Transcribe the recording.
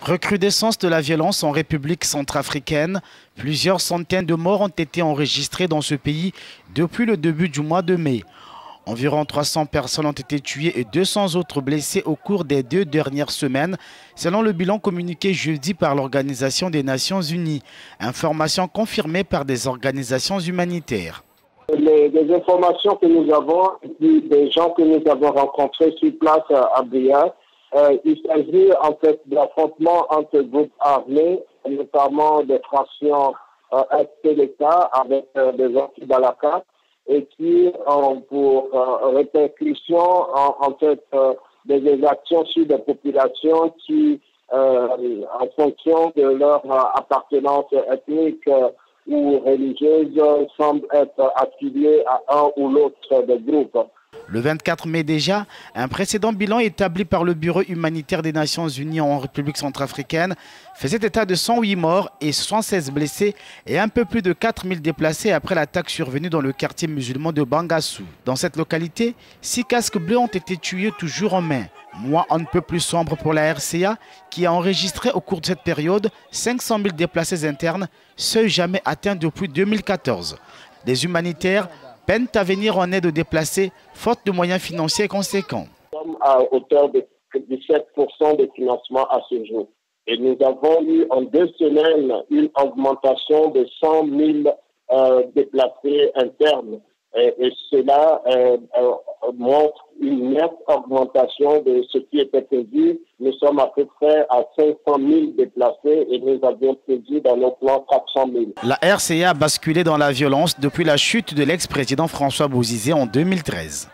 Recrudescence de la violence en République centrafricaine. Plusieurs centaines de morts ont été enregistrées dans ce pays depuis le début du mois de mai. Environ 300 personnes ont été tuées et 200 autres blessées au cours des 2 dernières semaines, selon le bilan communiqué jeudi par l'Organisation des Nations Unies. Information confirmée par des organisations humanitaires. Les informations que nous avons, et puis des gens que nous avons rencontrés sur place à Bria, il s'agit en fait d'affrontements entre groupes armés, notamment des fractions SPLK avec des anti-Balaka, et qui ont pour répercussion en fait des actions sur des populations qui, en fonction de leur appartenance ethnique ou religieuse, semblent être affiliées à un ou l'autre des groupes. Le 24 mai déjà, un précédent bilan établi par le Bureau humanitaire des Nations Unies en République centrafricaine faisait état de 108 morts et 76 blessés et un peu plus de 4000 déplacés après l'attaque survenue dans le quartier musulman de Bangassou. Dans cette localité, 6 casques bleus ont été tués toujours en mai. Mois un peu plus sombre pour la RCA qui a enregistré au cours de cette période 500 000 déplacés internes, seuil jamais atteint depuis 2014. Des humanitaires peinent à venir en aide aux déplacés, faute de moyens financiers conséquents. Nous sommes à hauteur de 17% de financement à ce jour. Et nous avons eu en 2 semaines une augmentation de 100 000 déplacés internes. Et cela montre une nette augmentation de ce qui était prévu. Nous sommes à peu près à 500 000 déplacés et nous avions prévu dans nos plans 400 000. La RCA a basculé dans la violence depuis la chute de l'ex-président François Bozizé en 2013.